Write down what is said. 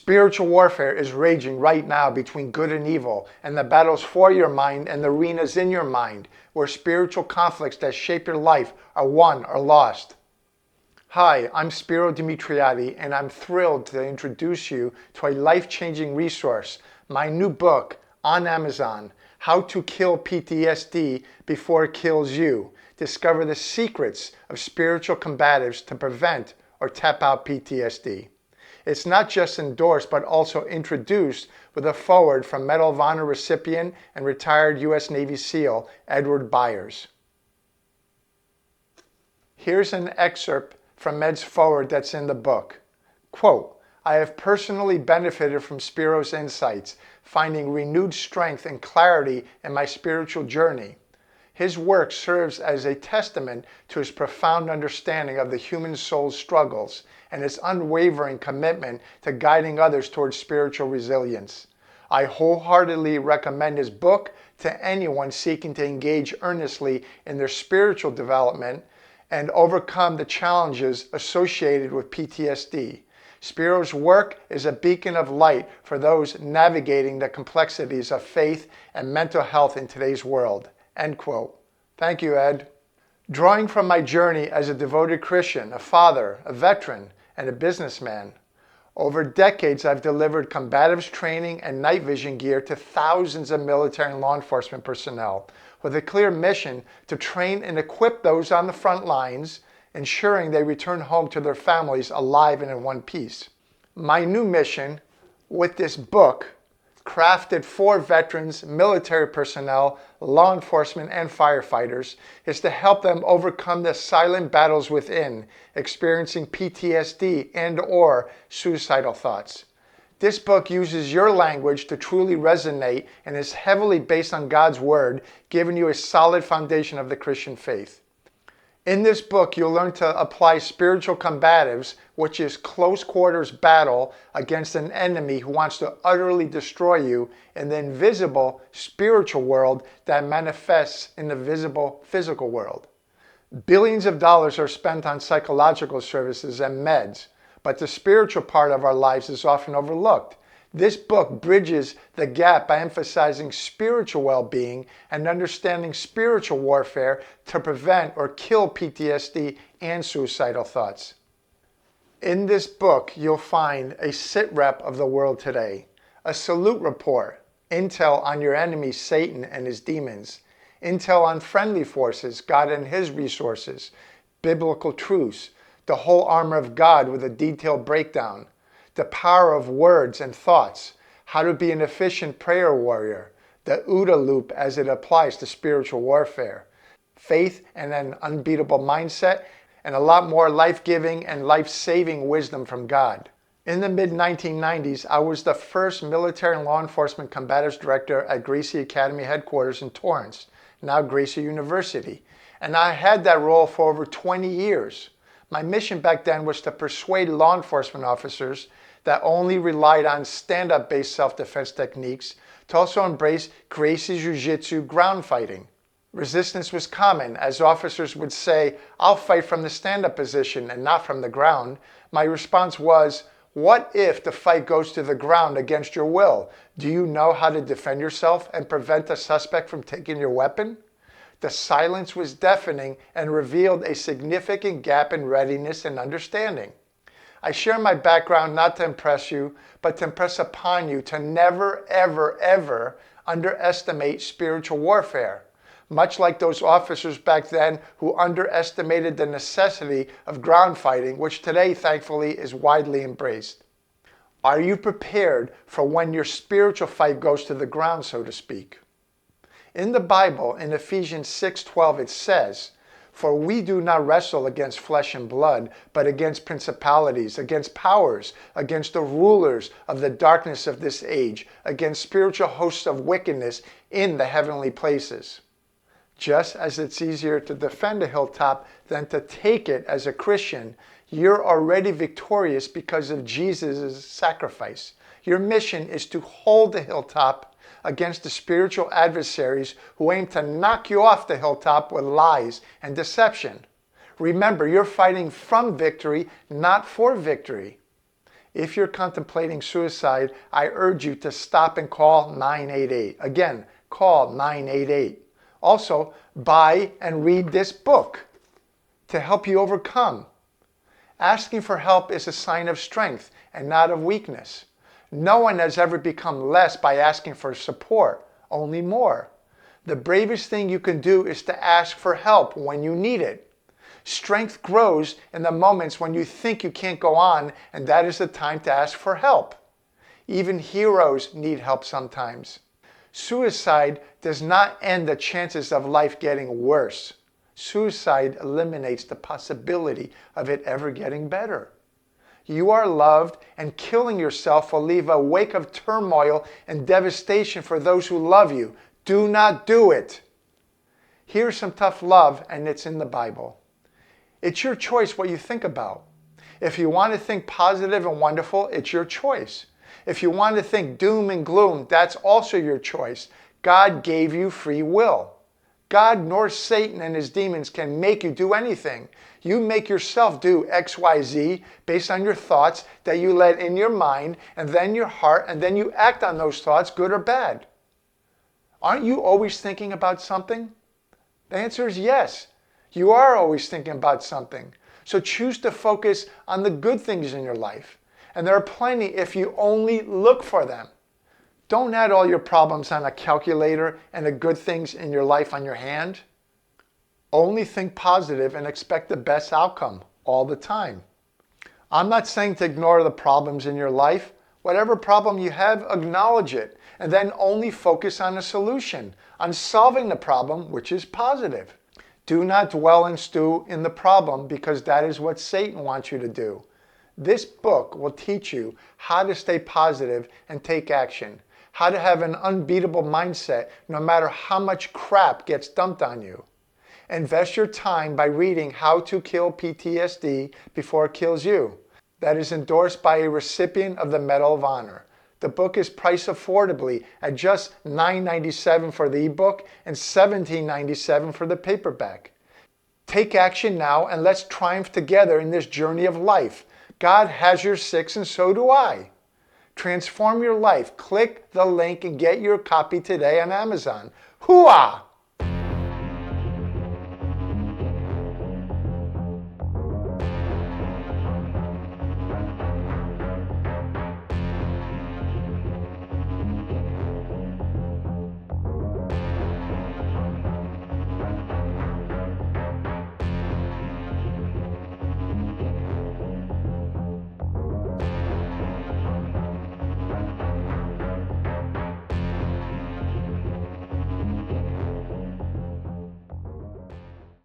Spiritual warfare is raging right now between good and evil, and the battles for your mind and the arenas in your mind, where spiritual conflicts that shape your life are won or lost. Hi, I'm Spiro Dimitriati, and I'm thrilled to introduce you to a life-changing resource, my new book on Amazon, How to Kill PTSD Before It Kills You. Discover the secrets of spiritual combatives to prevent or tap out PTSD. It's not just endorsed, but also introduced with a foreword from Medal of Honor recipient and retired U.S. Navy SEAL Edward Byers. Here's an excerpt from Med's foreword that's in the book. Quote, I have personally benefited from Spiro's insights, finding renewed strength and clarity in my spiritual journey. His work serves as a testament to his profound understanding of the human soul's struggles and his unwavering commitment to guiding others towards spiritual resilience. I wholeheartedly recommend his book to anyone seeking to engage earnestly in their spiritual development and overcome the challenges associated with PTSD. Spiro's work is a beacon of light for those navigating the complexities of faith and mental health in today's world. End quote. Thank you, Ed. Drawing from my journey as a devoted Christian, a father, a veteran, and a businessman, over decades I've delivered combatives training and night vision gear to thousands of military and law enforcement personnel with a clear mission to train and equip those on the front lines, ensuring they return home to their families alive and in one piece. My new mission with this book, crafted for veterans, military personnel, law enforcement, and firefighters, is to help them overcome the silent battles within, experiencing PTSD and/or suicidal thoughts. This book uses your language to truly resonate and is heavily based on God's Word, giving you a solid foundation of the Christian faith. In this book, you'll learn to apply spiritual combatives, which is close quarters battle against an enemy who wants to utterly destroy you, in the invisible spiritual world that manifests in the visible physical world. Billions of dollars are spent on psychological services and meds, but the spiritual part of our lives is often overlooked. This book bridges the gap by emphasizing spiritual well-being and understanding spiritual warfare to prevent or kill PTSD and suicidal thoughts. In this book, you'll find a sitrep of the world today, a salute report, intel on your enemy Satan and his demons, intel on friendly forces, God and his resources, biblical truths, the whole armor of God with a detailed breakdown, the power of words and thoughts, how to be an efficient prayer warrior, the OODA loop as it applies to spiritual warfare, faith and an unbeatable mindset, and a lot more life-giving and life-saving wisdom from God. In the mid-1990s, I was the first military and law enforcement combatives director at Gracie Academy headquarters in Torrance, now Gracie University, and I had that role for over 20 years. My mission back then was to persuade law enforcement officers that only relied on stand-up based self-defense techniques to also embrace Gracie Jiu-Jitsu ground fighting. Resistance was common, as officers would say, I'll fight from the stand-up position and not from the ground. My response was, what if the fight goes to the ground against your will? Do you know how to defend yourself and prevent a suspect from taking your weapon? The silence was deafening and revealed a significant gap in readiness and understanding. I share my background not to impress you, but to impress upon you to never, ever, ever underestimate spiritual warfare, much like those officers back then who underestimated the necessity of ground fighting, which today, thankfully, is widely embraced. Are you prepared for when your spiritual fight goes to the ground, so to speak? In the Bible, in Ephesians 6:12, it says, for we do not wrestle against flesh and blood, but against principalities, against powers, against the rulers of the darkness of this age, against spiritual hosts of wickedness in the heavenly places. Just as it's easier to defend a hilltop than to take it as a Christian, you're already victorious because of Jesus' sacrifice. Your mission is to hold the hilltop against the spiritual adversaries who aim to knock you off the hilltop with lies and deception. Remember, you're fighting from victory, not for victory. If you're contemplating suicide, I urge you to stop and call 988. Again, call 988. Also, buy and read this book to help you overcome. Asking for help is a sign of strength and not of weakness. No one has ever become less by asking for support, only more. The bravest thing you can do is to ask for help when you need it. Strength grows in the moments when you think you can't go on, and that is the time to ask for help. Even heroes need help sometimes. Suicide does not end the chances of life getting worse. Suicide eliminates the possibility of it ever getting better. You are loved, and killing yourself will leave a wake of turmoil and devastation for those who love you. Do not do it. Here's some tough love, and it's in the Bible. It's your choice what you think about. If you want to think positive and wonderful, it's your choice. If you want to think doom and gloom, that's also your choice. God gave you free will. God nor Satan and his demons can make you do anything. You make yourself do X, Y, Z based on your thoughts that you let in your mind and then your heart, and then you act on those thoughts, good or bad. Aren't you always thinking about something? The answer is yes. You are always thinking about something. So choose to focus on the good things in your life. And there are plenty if you only look for them. Don't add all your problems on a calculator and the good things in your life on your hand. Only think positive and expect the best outcome all the time. I'm not saying to ignore the problems in your life. Whatever problem you have, acknowledge it, and then only focus on a solution, on solving the problem, which is positive. Do not dwell and stew in the problem, because that is what Satan wants you to do. This book will teach you how to stay positive and take action, how to have an unbeatable mindset no matter how much crap gets dumped on you. Invest your time by reading How to Kill PTSD Before It Kills You. That is endorsed by a recipient of the Medal of Honor. The book is priced affordably at just $9.97 for the ebook and $17.97 for the paperback. Take action now, and let's triumph together in this journey of life. God has your six, and so do I. Transform your life. Click the link and get your copy today on Amazon. Hooah!